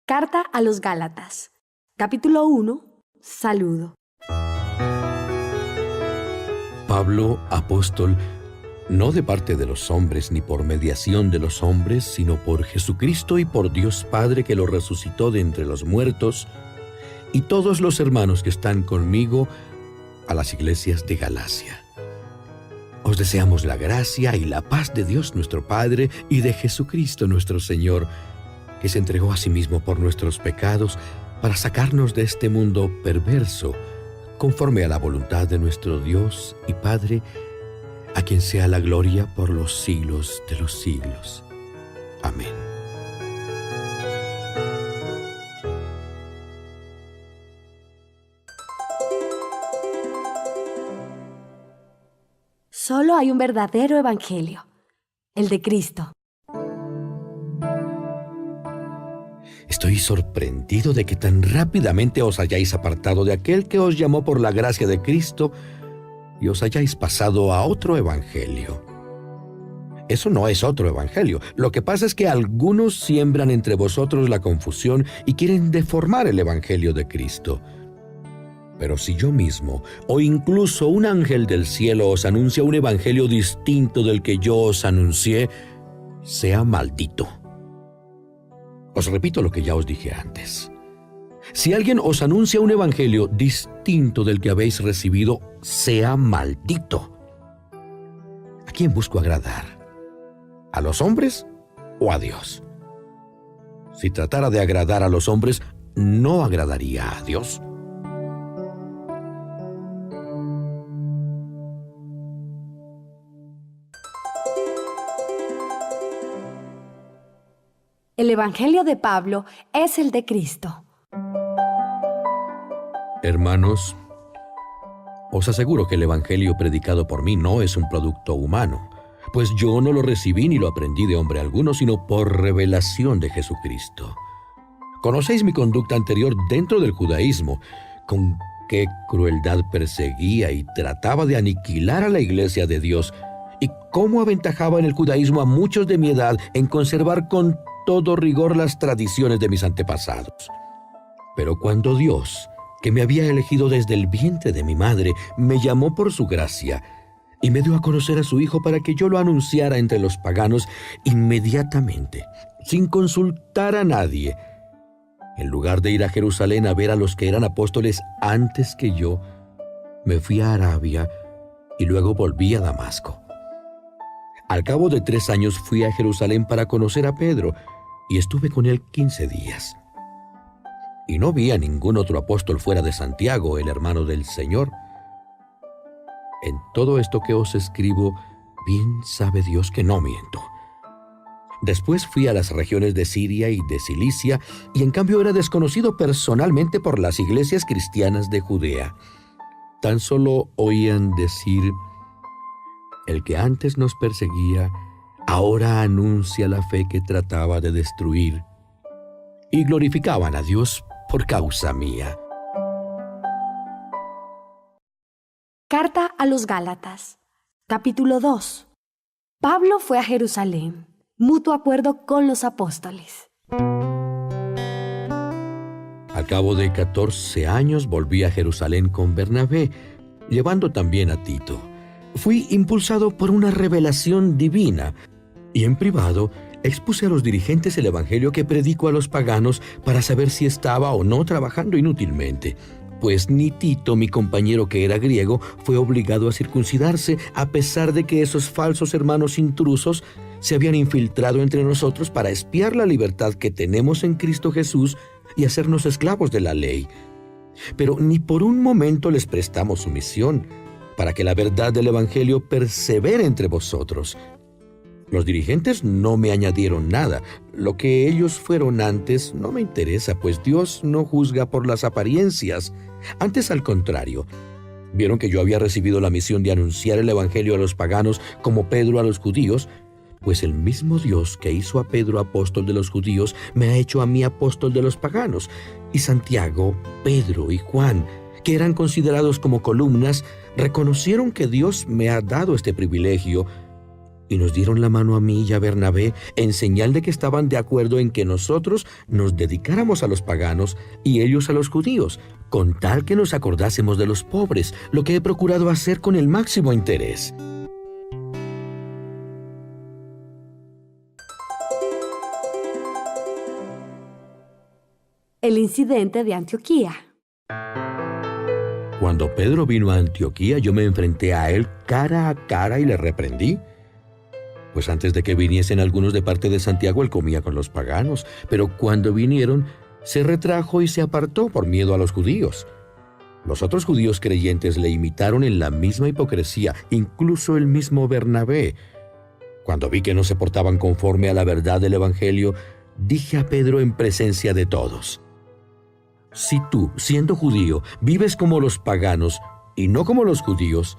Carta a los Gálatas. Capítulo 1. Saludo. Pablo, apóstol, no de parte de los hombres ni por mediación de los hombres, sino por Jesucristo y por Dios Padre que lo resucitó de entre los muertos, y todos los hermanos que están conmigo a las iglesias de Galacia. Os deseamos la gracia y la paz de Dios nuestro Padre y de Jesucristo nuestro Señor, que se entregó a sí mismo por nuestros pecados para sacarnos de este mundo perverso, conforme a la voluntad de nuestro Dios y Padre, a quien sea la gloria por los siglos de los siglos. Amén. Solo hay un verdadero evangelio, el de Cristo. Estoy sorprendido de que tan rápidamente os hayáis apartado de aquel que os llamó por la gracia de Cristo y os hayáis pasado a otro evangelio. Eso no es otro evangelio. Lo que pasa es que algunos siembran entre vosotros la confusión y quieren deformar el evangelio de Cristo. Pero si yo mismo, o incluso un ángel del cielo, os anuncia un evangelio distinto del que yo os anuncié, sea maldito. Os repito lo que ya os dije antes. Si alguien os anuncia un evangelio distinto del que habéis recibido, sea maldito. ¿A quién busco agradar? ¿A los hombres o a Dios? Si tratara de agradar a los hombres, no agradaría a Dios. El evangelio de Pablo es el de Cristo. Hermanos, os aseguro que el evangelio predicado por mí no es un producto humano, pues yo no lo recibí ni lo aprendí de hombre alguno, sino por revelación de Jesucristo. Conocéis mi conducta anterior dentro del judaísmo, con qué crueldad perseguía y trataba de aniquilar a la iglesia de Dios, y cómo aventajaba en el judaísmo a muchos de mi edad en conservar con todo rigor las tradiciones de mis antepasados. Pero cuando Dios, que me había elegido desde el vientre de mi madre, me llamó por su gracia y me dio a conocer a su Hijo para que yo lo anunciara entre los paganos, inmediatamente, sin consultar a nadie, en lugar de ir a Jerusalén a ver a los que eran apóstoles antes que yo, me fui a Arabia y luego volví a Damasco. Al cabo de 3 años fui a Jerusalén para conocer a Pedro, y estuve con él 15 días. Y no vi a ningún otro apóstol fuera de Santiago, el hermano del Señor. En todo esto que os escribo, bien sabe Dios que no miento. Después fui a las regiones de Siria y de Cilicia, y en cambio era desconocido personalmente por las iglesias cristianas de Judea. Tan solo oían decir: el que antes nos perseguía, ahora anuncia la fe que trataba de destruir, y glorificaban a Dios por causa mía. Carta a los Gálatas. Capítulo 2. Pablo fue a Jerusalén, mutuo acuerdo con los apóstoles. Al cabo de 14 años volví a Jerusalén con Bernabé, llevando también a Tito. Fui impulsado por una revelación divina, y en privado expuse a los dirigentes el evangelio que predico a los paganos para saber si estaba o no trabajando inútilmente, pues ni Tito, mi compañero que era griego, fue obligado a circuncidarse, a pesar de que esos falsos hermanos intrusos se habían infiltrado entre nosotros para espiar la libertad que tenemos en Cristo Jesús y hacernos esclavos de la ley. Pero ni por un momento les prestamos sumisión, para que la verdad del evangelio persevere entre vosotros. Los dirigentes no me añadieron nada. Lo que ellos fueron antes no me interesa, pues Dios no juzga por las apariencias. Antes, al contrario, vieron que yo había recibido la misión de anunciar el evangelio a los paganos como Pedro a los judíos, pues el mismo Dios que hizo a Pedro apóstol de los judíos me ha hecho a mí apóstol de los paganos. Y Santiago, Pedro y Juan, que eran considerados como columnas, reconocieron que Dios me ha dado este privilegio, y nos dieron la mano a mí y a Bernabé en señal de que estaban de acuerdo en que nosotros nos dedicáramos a los paganos y ellos a los judíos, con tal que nos acordásemos de los pobres, lo que he procurado hacer con el máximo interés. El incidente de Antioquía. Cuando Pedro vino a Antioquía, yo me enfrenté a él cara a cara y le reprendí. Pues antes de que viniesen algunos de parte de Santiago, él comía con los paganos, pero cuando vinieron, se retrajo y se apartó por miedo a los judíos. Los otros judíos creyentes le imitaron en la misma hipocresía, incluso el mismo Bernabé. Cuando vi que no se portaban conforme a la verdad del Evangelio, dije a Pedro en presencia de todos: si tú, siendo judío, vives como los paganos y no como los judíos,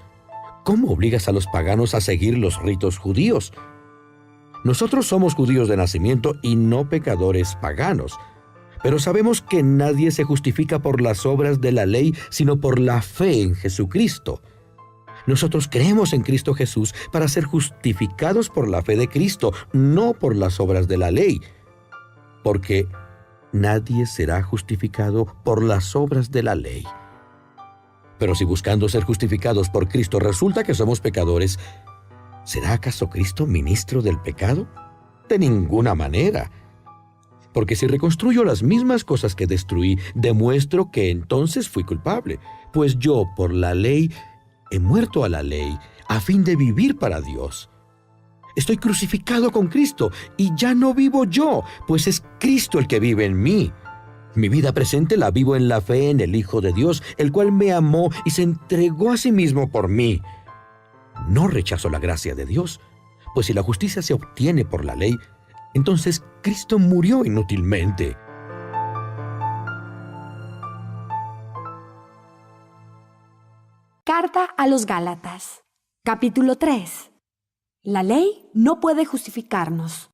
¿cómo obligas a los paganos a seguir los ritos judíos? Nosotros somos judíos de nacimiento y no pecadores paganos, pero sabemos que nadie se justifica por las obras de la ley, sino por la fe en Jesucristo. Nosotros creemos en Cristo Jesús para ser justificados por la fe de Cristo, no por las obras de la ley, porque nadie será justificado por las obras de la ley. Pero si buscando ser justificados por Cristo resulta que somos pecadores, ¿será acaso Cristo ministro del pecado? De ninguna manera. Porque si reconstruyo las mismas cosas que destruí, demuestro que entonces fui culpable, pues yo, por la ley, he muerto a la ley, a fin de vivir para Dios. Estoy crucificado con Cristo, y ya no vivo yo, pues es Cristo el que vive en mí. Mi vida presente la vivo en la fe en el Hijo de Dios, el cual me amó y se entregó a sí mismo por mí. No rechazo la gracia de Dios, pues si la justicia se obtiene por la ley, entonces Cristo murió inútilmente. Carta a los Gálatas. Capítulo 3. La ley no puede justificarnos.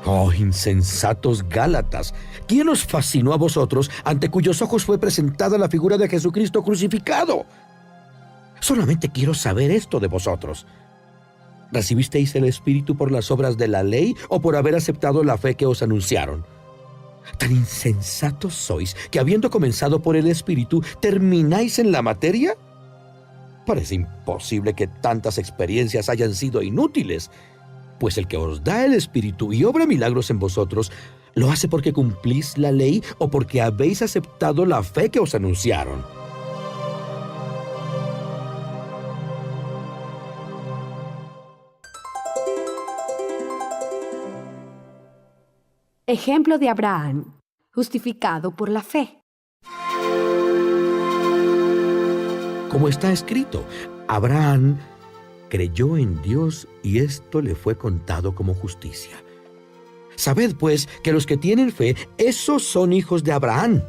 ¡Oh, insensatos Gálatas! ¿Quién os fascinó a vosotros, ante cuyos ojos fue presentada la figura de Jesucristo crucificado? Solamente quiero saber esto de vosotros. ¿Recibisteis el Espíritu por las obras de la ley o por haber aceptado la fe que os anunciaron? Tan insensatos sois que, habiendo comenzado por el Espíritu, ¿termináis en la materia? Parece imposible que tantas experiencias hayan sido inútiles, pues el que os da el Espíritu y obra milagros en vosotros, ¿lo hace porque cumplís la ley o porque habéis aceptado la fe que os anunciaron? Ejemplo de Abraham, justificado por la fe. Como está escrito, Abraham creyó en Dios y esto le fue contado como justicia. Sabed, pues, que los que tienen fe, esos son hijos de Abraham.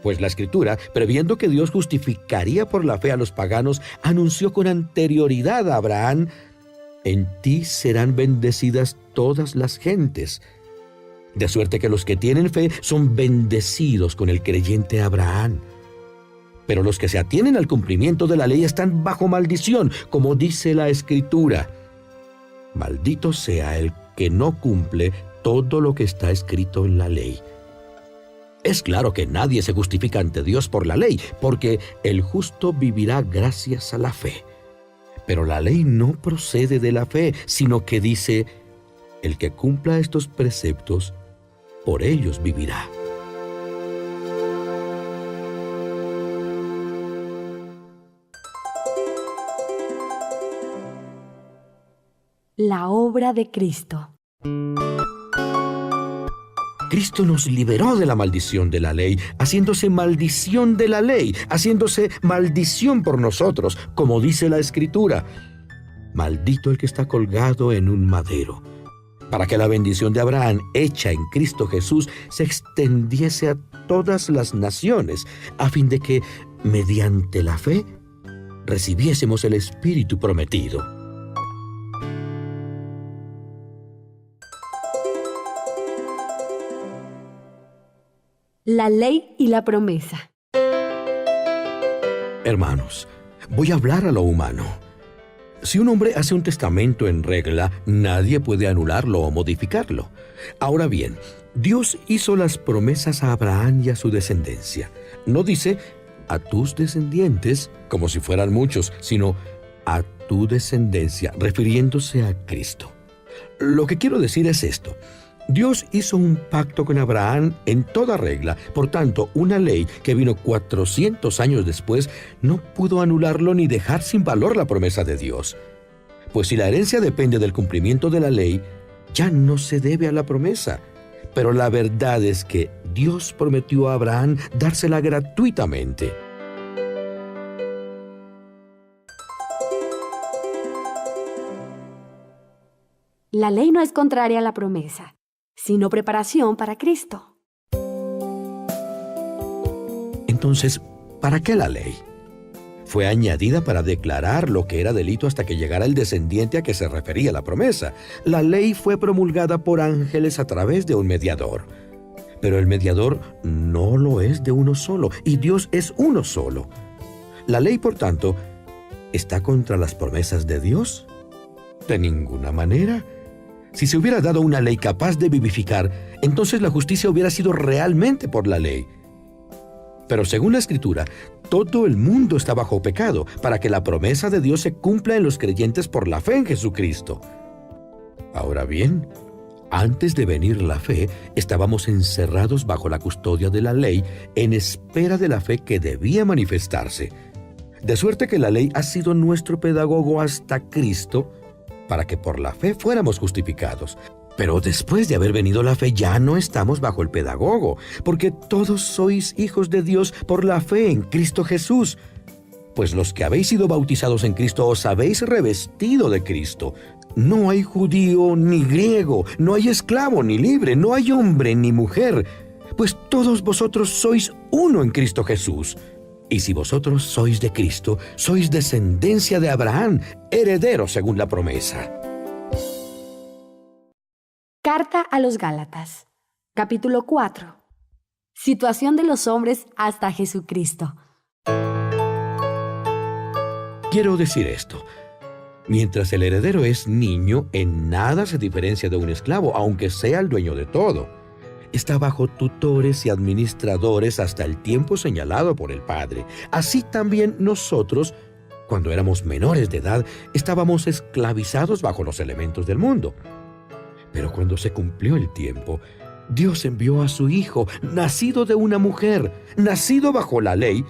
Pues la Escritura, previendo que Dios justificaría por la fe a los paganos, anunció con anterioridad a Abraham: en ti serán bendecidas todas las gentes. De suerte que los que tienen fe son bendecidos con el creyente Abraham. Pero los que se atienen al cumplimiento de la ley están bajo maldición, como dice la Escritura: maldito sea el que no cumple todo lo que está escrito en la ley. Es claro que nadie se justifica ante Dios por la ley, porque el justo vivirá gracias a la fe. Pero la ley no procede de la fe, sino que dice: el que cumpla estos preceptos, por ellos vivirá. La obra de Cristo. Cristo nos liberó de la maldición de la ley, haciéndose maldición de la ley, haciéndose maldición por nosotros, como dice la Escritura: maldito el que está colgado en un madero, para que la bendición de Abraham, hecha en Cristo Jesús, se extendiese a todas las naciones, a fin de que, mediante la fe, recibiésemos el Espíritu prometido. La ley y la promesa. Hermanos, Voy a hablar a lo humano. Si un hombre hace un testamento en regla, nadie puede anularlo o modificarlo. Ahora bien, Dios hizo las promesas a Abraham y a su descendencia. No dice a tus descendientes, como si fueran muchos, sino a tu descendencia, refiriéndose a Cristo. Lo que quiero decir es esto. Dios hizo un pacto con Abraham en toda regla. Por tanto, una ley que vino 400 años después no pudo anularlo ni dejar sin valor la promesa de Dios. Pues si la herencia depende del cumplimiento de la ley, ya no se debe a la promesa. Pero la verdad es que Dios prometió a Abraham dársela gratuitamente. La ley no es contraria a la promesa, sino preparación para Cristo. Entonces, ¿para qué la ley? Fue añadida para declarar lo que era delito hasta que llegara el descendiente a que se refería la promesa. La ley fue promulgada por ángeles a través de un mediador. Pero el mediador no lo es de uno solo, y Dios es uno solo. La ley, por tanto, ¿está contra las promesas de Dios? De ninguna manera. Si se hubiera dado una ley capaz de vivificar, entonces la justicia hubiera sido realmente por la ley. Pero según la Escritura, todo el mundo está bajo pecado para que la promesa de Dios se cumpla en los creyentes por la fe en Jesucristo. Ahora bien, antes de venir la fe, estábamos encerrados bajo la custodia de la ley en espera de la fe que debía manifestarse. De suerte que la ley ha sido nuestro pedagogo hasta Cristo, para que por la fe fuéramos justificados. Pero después de haber venido la fe ya no estamos bajo el pedagogo, porque todos sois hijos de Dios por la fe en Cristo Jesús. Pues los que habéis sido bautizados en Cristo os habéis revestido de Cristo. No hay judío ni griego, no hay esclavo ni libre, no hay hombre ni mujer, pues todos vosotros sois uno en Cristo Jesús. Y si vosotros sois de Cristo, sois descendencia de Abraham, heredero según la promesa. Carta a los Gálatas, capítulo 4. Situación de los hombres hasta Jesucristo. Quiero decir esto. Mientras el heredero es niño, en nada se diferencia de un esclavo, aunque sea el dueño de todo. Está bajo tutores y administradores hasta el tiempo señalado por el Padre. Así también nosotros, cuando éramos menores de edad, estábamos esclavizados bajo los elementos del mundo. Pero cuando se cumplió el tiempo, Dios envió a su Hijo, nacido de una mujer, nacido bajo la ley,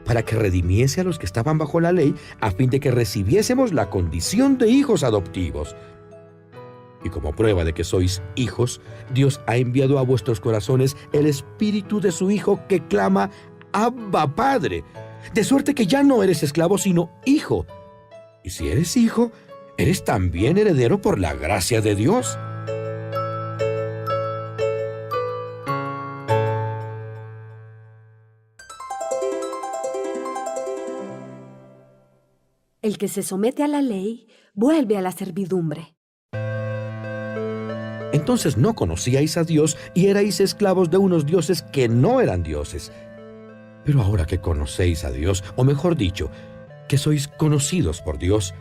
para que redimiese a los que estaban bajo la ley, a fin de que recibiésemos la condición de hijos adoptivos. Y como prueba de que sois hijos, Dios ha enviado a vuestros corazones el Espíritu de su Hijo que clama, Abba, Padre. De suerte que ya no eres esclavo, sino hijo. Y si eres hijo, eres también heredero por la gracia de Dios. El que se somete a la ley vuelve a la servidumbre. Entonces no conocíais a Dios y erais esclavos de unos dioses que no eran dioses. Pero ahora que conocéis a Dios, o mejor dicho, que sois conocidos por Dios,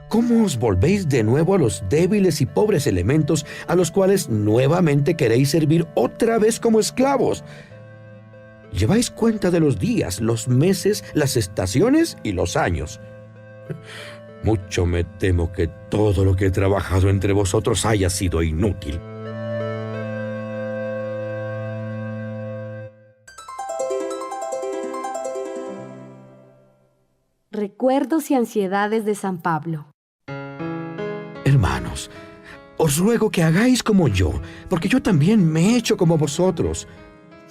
¿cómo os volvéis de nuevo a los débiles y pobres elementos a los cuales nuevamente queréis servir otra vez como esclavos? Lleváis cuenta de los días, los meses, las estaciones y los años. Mucho me temo que todo lo que he trabajado entre vosotros haya sido inútil. Recuerdos y ansiedades de San Pablo. Hermanos, os ruego que hagáis como yo, porque yo también me he hecho como vosotros.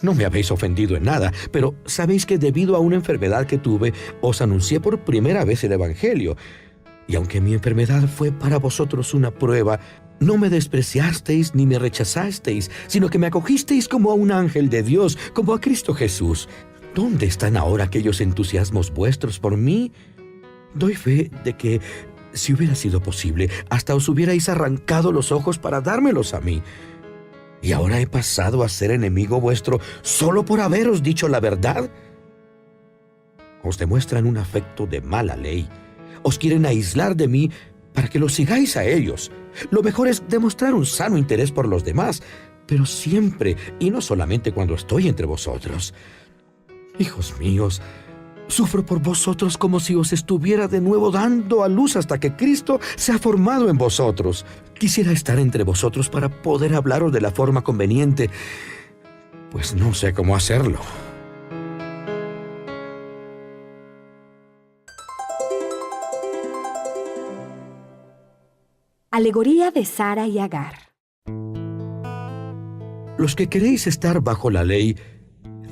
No me habéis ofendido en nada, pero sabéis que debido a una enfermedad que tuve, os anuncié por primera vez el Evangelio. Y aunque mi enfermedad fue para vosotros una prueba, no me despreciasteis ni me rechazasteis, sino que me acogisteis como a un ángel de Dios, como a Cristo Jesús. ¿Dónde están ahora aquellos entusiasmos vuestros por mí? Doy fe de que, si hubiera sido posible, hasta os hubierais arrancado los ojos para dármelos a mí. ¿Y ahora he pasado a ser enemigo vuestro solo por haberos dicho la verdad? Os demuestran un afecto de mala ley. Os quieren aislar de mí para que los sigáis a ellos. Lo mejor es demostrar un sano interés por los demás, pero siempre, y no solamente cuando estoy entre vosotros. Hijos míos, sufro por vosotros como si os estuviera de nuevo dando a luz hasta que Cristo se ha formado en vosotros. Quisiera estar entre vosotros para poder hablaros de la forma conveniente, pues no sé cómo hacerlo. Alegoría de Sara y Agar. Los que queréis estar bajo la ley,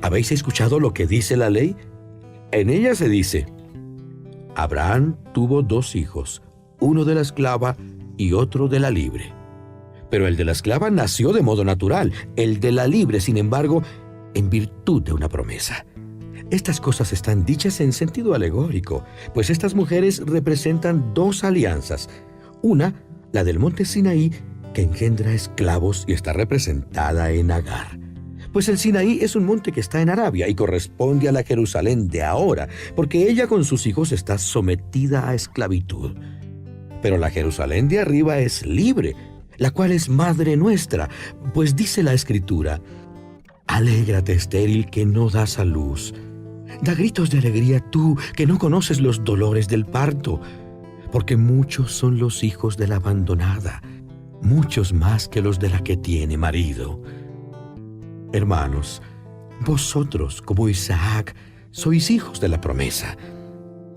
¿habéis escuchado lo que dice la ley? En ella se dice: Abraham tuvo 2 hijos, uno de la esclava y otro de la libre. Pero el de la esclava nació de modo natural, el de la libre, sin embargo, en virtud de una promesa. Estas cosas están dichas en sentido alegórico, pues estas mujeres representan 2 alianzas. Una, la del monte Sinaí, que engendra esclavos y está representada en Agar. Pues el Sinaí es un monte que está en Arabia y corresponde a la Jerusalén de ahora, porque ella con sus hijos está sometida a esclavitud. Pero la Jerusalén de arriba es libre, la cual es madre nuestra, pues dice la Escritura: Alégrate, estéril, que no das a luz. Da gritos de alegría tú, que no conoces los dolores del parto, porque muchos son los hijos de la abandonada, muchos más que los de la que tiene marido. Hermanos, vosotros, como Isaac, sois hijos de la promesa.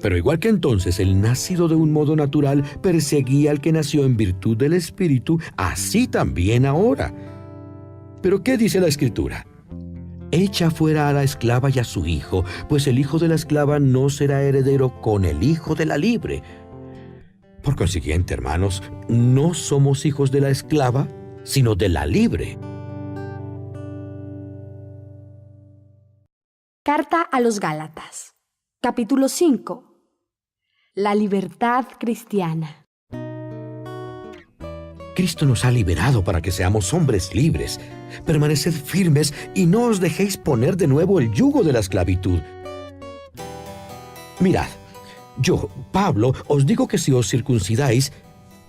Pero igual que entonces el nacido de un modo natural perseguía al que nació en virtud del Espíritu, así también ahora. ¿Pero qué dice la Escritura? Echa fuera a la esclava y a su hijo, pues el hijo de la esclava no será heredero con el hijo de la libre. Por consiguiente, hermanos, no somos hijos de la esclava, sino de la libre. Carta a los Gálatas. Capítulo 5. La libertad cristiana. Cristo nos ha liberado para que seamos hombres libres. Permaneced firmes y no os dejéis poner de nuevo el yugo de la esclavitud. Mirad, yo, Pablo, os digo que si os circuncidáis,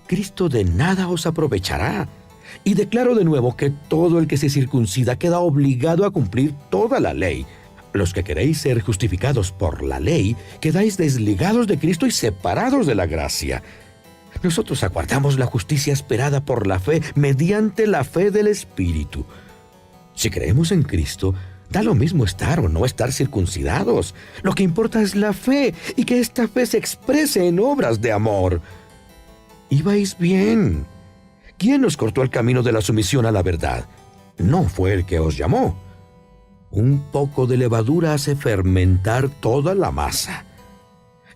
Cristo de nada os aprovechará. Y declaro de nuevo que todo el que se circuncida queda obligado a cumplir toda la ley. Los que queréis ser justificados por la ley, quedáis desligados de Cristo y separados de la gracia. Nosotros aguardamos la justicia esperada por la fe, mediante la fe del Espíritu. Si creemos en Cristo, da lo mismo estar o no estar circuncidados. Lo que importa es la fe, y que esta fe se exprese en obras de amor. Ibais bien. ¿Quién os cortó el camino de la sumisión a la verdad? No fue el que os llamó. Un poco de levadura hace fermentar toda la masa.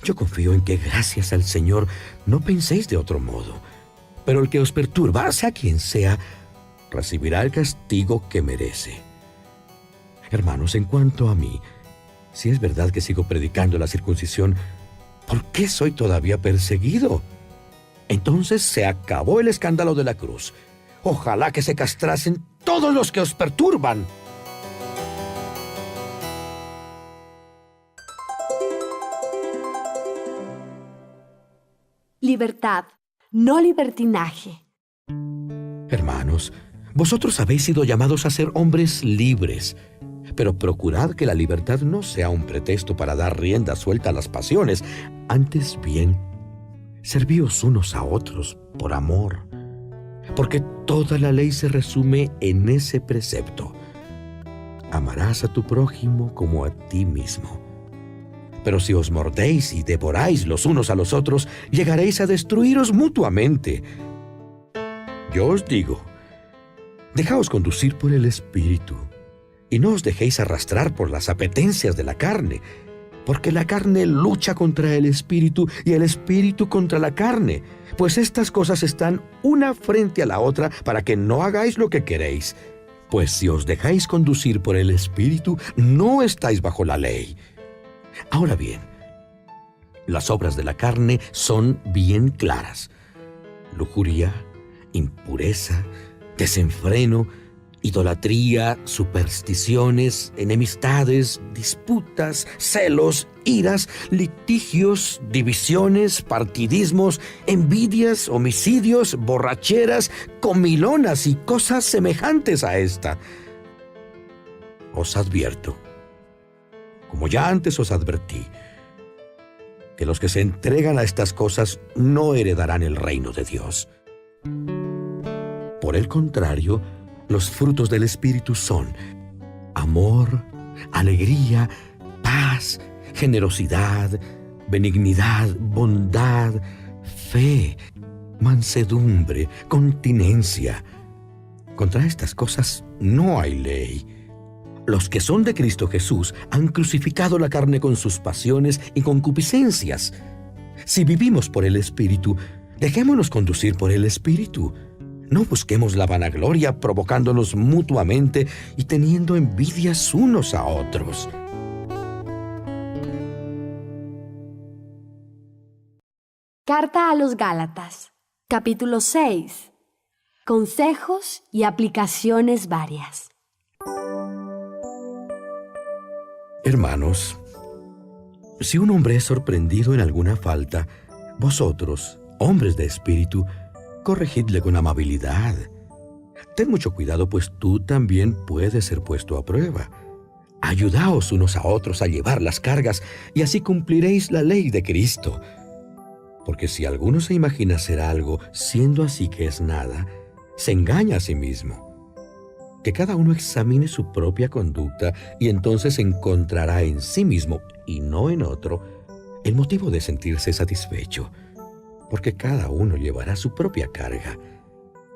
Yo confío en que gracias al Señor no penséis de otro modo. Pero el que os perturba, sea quien sea, recibirá el castigo que merece. Hermanos, en cuanto a mí, si es verdad que sigo predicando la circuncisión, ¿por qué soy todavía perseguido? Entonces se acabó el escándalo de la cruz. Ojalá que se castrasen todos los que os perturban. Libertad, no libertinaje. Hermanos, vosotros habéis sido llamados a ser hombres libres, pero procurad que la libertad no sea un pretexto para dar rienda suelta a las pasiones. Antes bien, servíos unos a otros por amor, porque toda la ley se resume en ese precepto: amarás a tu prójimo como a ti mismo. Pero si os mordéis y devoráis los unos a los otros, llegaréis a destruiros mutuamente. Yo os digo, dejaos conducir por el Espíritu, y no os dejéis arrastrar por las apetencias de la carne, porque la carne lucha contra el Espíritu y el Espíritu contra la carne, pues estas cosas están una frente a la otra para que no hagáis lo que queréis. Pues si os dejáis conducir por el Espíritu, no estáis bajo la ley. Ahora bien, las obras de la carne son bien claras: lujuria, impureza, desenfreno, idolatría, supersticiones, enemistades, disputas, celos, iras, litigios, divisiones, partidismos, envidias, homicidios, borracheras, comilonas y cosas semejantes a esta. Os advierto, como ya antes os advertí, que los que se entregan a estas cosas no heredarán el reino de Dios. Por el contrario, los frutos del Espíritu son amor, alegría, paz, generosidad, benignidad, bondad, fe, mansedumbre, continencia. Contra estas cosas no hay ley. Los que son de Cristo Jesús han crucificado la carne con sus pasiones y concupiscencias. Si vivimos por el Espíritu, dejémonos conducir por el Espíritu. No busquemos la vanagloria provocándonos mutuamente y teniendo envidias unos a otros. Carta a los Gálatas, capítulo 6. Consejos y aplicaciones varias. Hermanos, si un hombre es sorprendido en alguna falta, vosotros, hombres de espíritu, corregidle con amabilidad. Ten mucho cuidado, pues tú también puedes ser puesto a prueba. Ayudaos unos a otros a llevar las cargas, y así cumpliréis la ley de Cristo. Porque si alguno se imagina ser algo, siendo así que es nada, se engaña a sí mismo. Que cada uno examine su propia conducta, y entonces encontrará en sí mismo, y no en otro, el motivo de sentirse satisfecho. Porque cada uno llevará su propia carga.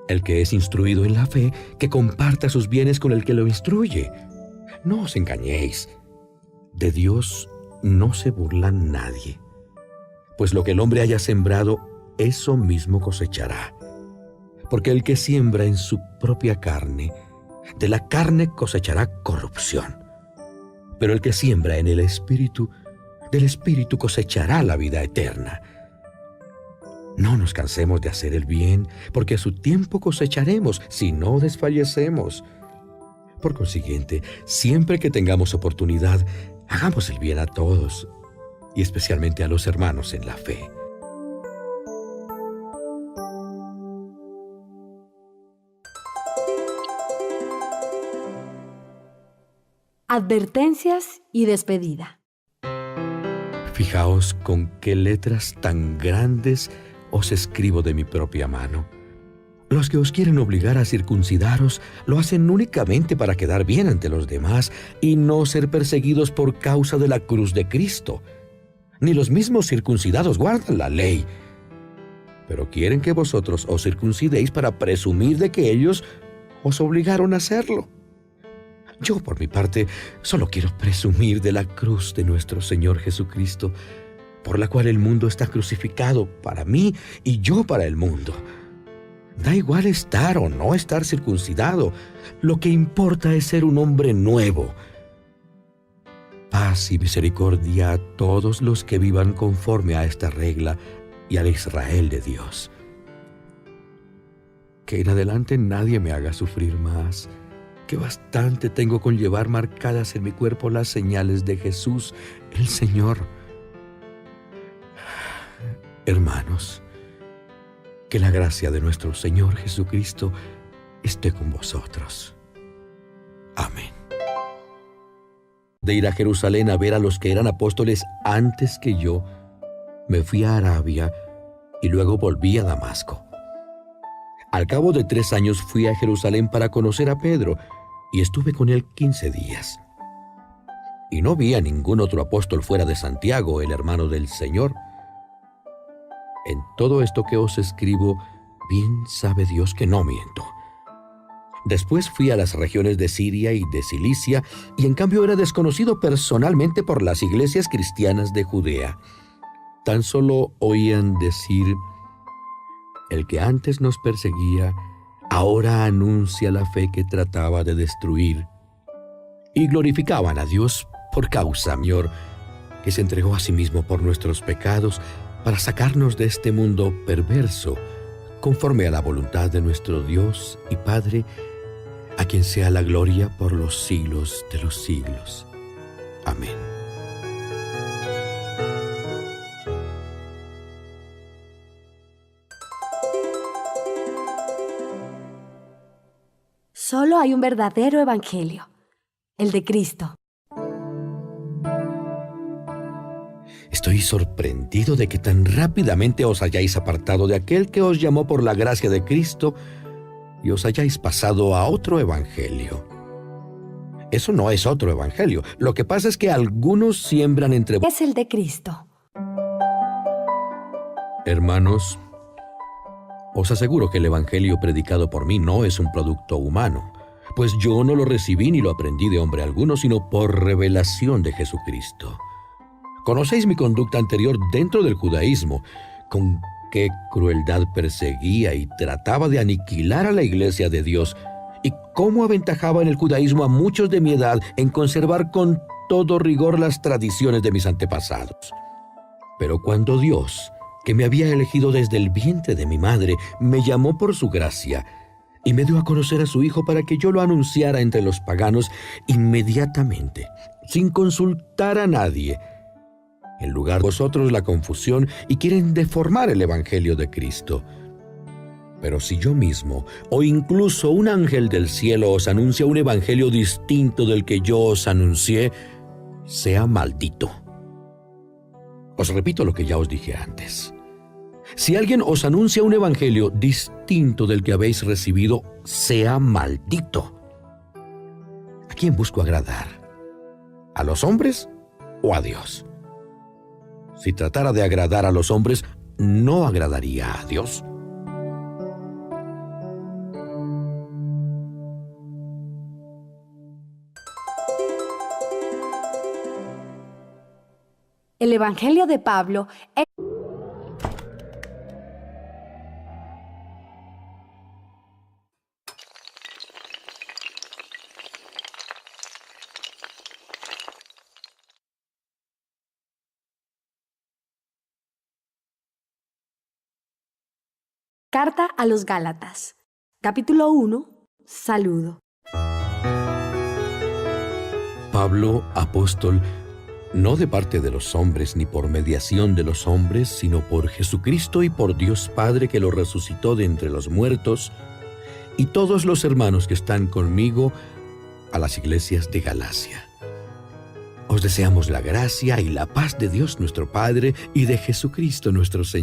El que es instruido en la fe, que comparta sus bienes con el que lo instruye. No os engañéis. De Dios no se burla nadie. Pues lo que el hombre haya sembrado, eso mismo cosechará. Porque el que siembra en su propia carne, de la carne cosechará corrupción. Pero el que siembra en el Espíritu, del Espíritu cosechará la vida eterna. No nos cansemos de hacer el bien, porque a su tiempo cosecharemos si no desfallecemos. Por consiguiente, siempre que tengamos oportunidad, hagamos el bien a todos, y especialmente a los hermanos en la fe. Advertencias y despedida. Fijaos con qué letras tan grandes os escribo de mi propia mano. Los que os quieren obligar a circuncidaros lo hacen únicamente para quedar bien ante los demás y no ser perseguidos por causa de la cruz de Cristo. Ni los mismos circuncidados guardan la ley, pero quieren que vosotros os circuncidéis para presumir de que ellos os obligaron a hacerlo. Yo, por mi parte, solo quiero presumir de la cruz de nuestro Señor Jesucristo, por la cual el mundo está crucificado para mí y yo para el mundo. Da igual estar o no estar circuncidado, lo que importa es ser un hombre nuevo. Paz y misericordia a todos los que vivan conforme a esta regla y al Israel de Dios. Que en adelante nadie me haga sufrir más, que bastante tengo con llevar marcadas en mi cuerpo las señales de Jesús, el Señor. Hermanos, que la gracia de nuestro Señor Jesucristo esté con vosotros. Amén. De ir a Jerusalén a ver a los que eran apóstoles antes que yo, me fui a Arabia y luego volví a Damasco. Al cabo de 3 años fui a Jerusalén para conocer a Pedro y estuve con él 15 días. Y no vi a ningún otro apóstol fuera de Santiago, el hermano del Señor. En todo esto que os escribo, bien sabe Dios que no miento. Después fui a las regiones de Siria y de Cilicia, y en cambio era desconocido personalmente por las iglesias cristianas de Judea. Tan solo oían decir: el que antes nos perseguía, ahora anuncia la fe que trataba de destruir. Y glorificaban a Dios por causa mayor, que se entregó a sí mismo por nuestros pecados, para sacarnos de este mundo perverso, conforme a la voluntad de nuestro Dios y Padre, a quien sea la gloria por los siglos de los siglos. Amén. Solo hay un verdadero evangelio, el de Cristo. Estoy sorprendido de que tan rápidamente os hayáis apartado de aquel que os llamó por la gracia de Cristo y os hayáis pasado a otro evangelio. Eso no es otro evangelio. Lo que pasa es que algunos siembran entre vosotros. Es el de Cristo. Hermanos, os aseguro que el evangelio predicado por mí no es un producto humano, pues yo no lo recibí ni lo aprendí de hombre alguno, sino por revelación de Jesucristo. Conocéis mi conducta anterior dentro del judaísmo, con qué crueldad perseguía y trataba de aniquilar a la iglesia de Dios, y cómo aventajaba en el judaísmo a muchos de mi edad en conservar con todo rigor las tradiciones de mis antepasados. Pero cuando Dios, que me había elegido desde el vientre de mi madre, me llamó por su gracia y me dio a conocer a su Hijo para que yo lo anunciara entre los paganos inmediatamente, sin consultar a nadie, en lugar de vosotros la confusión y quieren deformar el evangelio de Cristo. Pero si yo mismo, o incluso un ángel del cielo, os anuncia un evangelio distinto del que yo os anuncié, sea maldito. Os repito lo que ya os dije antes. Si alguien os anuncia un evangelio distinto del que habéis recibido, sea maldito. ¿A quién busco agradar? ¿A los hombres o a Dios? Si tratara de agradar a los hombres, no agradaría a Dios. El evangelio de Pablo es... Carta a los Gálatas. Capítulo 1. Saludo. Pablo, apóstol, no de parte de los hombres ni por mediación de los hombres, sino por Jesucristo y por Dios Padre que lo resucitó de entre los muertos, y todos los hermanos que están conmigo a las iglesias de Galacia. Os deseamos la gracia y la paz de Dios nuestro Padre y de Jesucristo nuestro Señor.